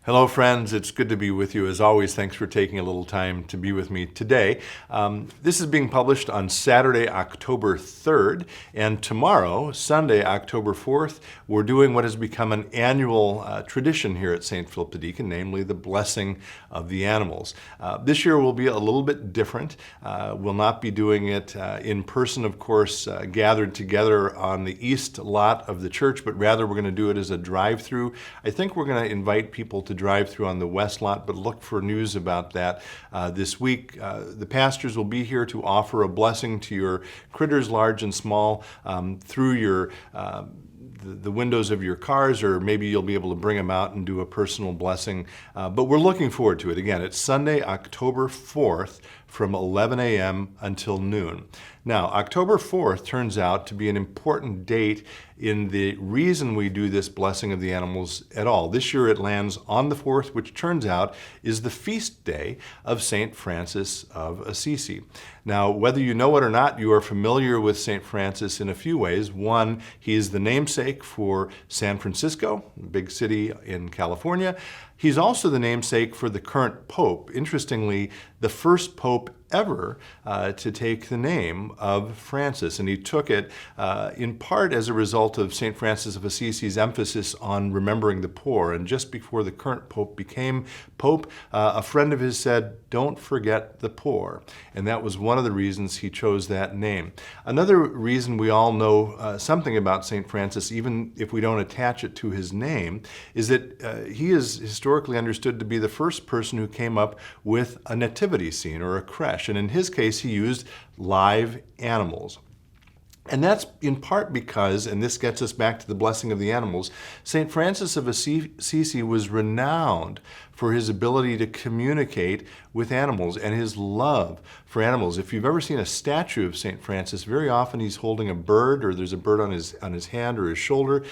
Hello, friends. It's good to be with you. As always, thanks for taking a little time to be with me today. This is being published on Saturday, October 3rd, and tomorrow, Sunday, October 4th, we're doing what has become an annual tradition here at St. Philip the Deacon, namely the blessing of the animals. This year will be a little bit different. We'll not be doing it in person, of course, gathered together on the east lot of the church, but rather we're going to do it as a drive-through. I think we're going to invite people to drive through on the west lot, but look for news about that this week. The pastors will be here to offer a blessing to your critters, large and small, through your the windows of your cars, or maybe you'll be able to bring them out and do a personal blessing. But we're looking forward to it. Again, it's Sunday, October 4th from 11 a.m. until noon. Now, October 4th turns out to be an important date in the reason we do this blessing of the animals at all. This year it lands on the 4th, which turns out is the feast day of St. Francis of Assisi. Now, whether you know it or not, you are familiar with St. Francis in a few ways. One, he is the namesake for San Francisco, a big city in California. He's also the namesake for the current pope. Interestingly, the first pope ever to take the name of Francis, and he took it in part as a result of St. Francis of Assisi's emphasis on remembering the poor. And just before the current pope became pope, a friend of his said, "Don't forget the poor," and that was one of the reasons he chose that name. Another reason we all know something about St. Francis, even if we don't attach it to his name, is that he is historically understood to be the first person who came up with a nativity scene or a creche. And in his case, he used live animals. And that's in part because, and this gets us back to the blessing of the animals, St. Francis of Assisi was renowned for his ability to communicate with animals and his love for animals. If you've ever seen a statue of St. Francis, very often he's holding a bird, or there's a bird on his hand or his shoulder.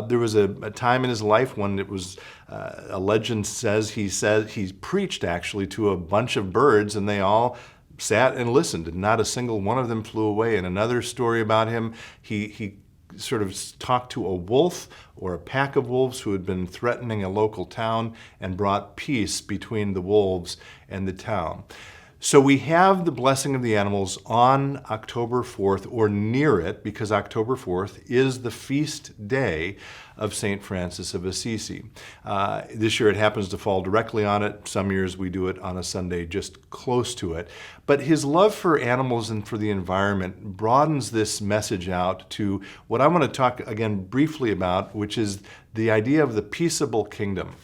There was a time in his life when it was, a legend says he preached actually to a bunch of birds, and they all sat and listened, and not a single one of them flew away. And another story about him, he sort of talked to a wolf or a pack of wolves who had been threatening a local town and brought peace between the wolves and the town. So we have the blessing of the animals on October 4th, or near it, because October 4th is the feast day of St. Francis of Assisi. This year it happens to fall directly on it. Some years we do it on a Sunday just close to it. But his love for animals and for the environment broadens this message out to what I want to talk again briefly about, which is the idea of the Peaceable Kingdom.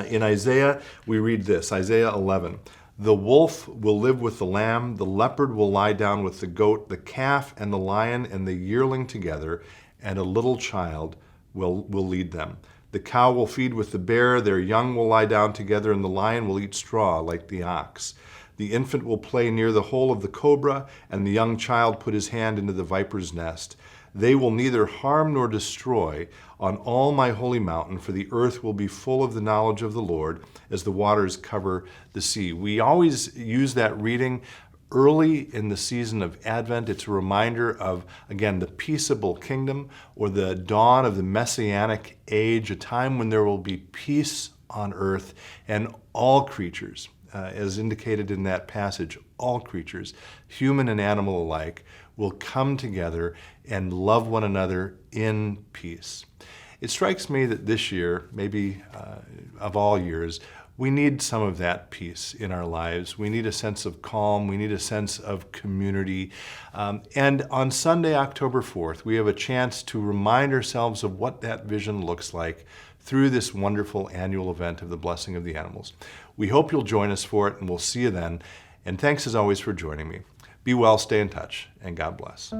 In Isaiah, we read this, Isaiah 11. "The wolf will live with the lamb, the leopard will lie down with the goat, the calf and the lion and the yearling together, and a little child will lead them. The cow will feed with the bear, their young will lie down together, and the lion will eat straw like the ox. The infant will play near the hole of the cobra, and the young child put his hand into the viper's nest. They will neither harm nor destroy on all my holy mountain, for the earth will be full of the knowledge of the Lord as the waters cover the sea." We always use that reading early in the season of Advent. It's a reminder of, again, the peaceable kingdom, or the dawn of the messianic age, a time when there will be peace on earth, and all creatures, as indicated in that passage, all creatures, human and animal alike, will come together and love one another in peace. It strikes me that this year, maybe of all years, we need some of that peace in our lives. We need a sense of calm. We need a sense of community. And on Sunday, October 4th, we have a chance to remind ourselves of what that vision looks like through this wonderful annual event of the blessing of the animals. We hope you'll join us for it, and we'll see you then. And thanks as always for joining me. Be well, stay in touch, and God bless.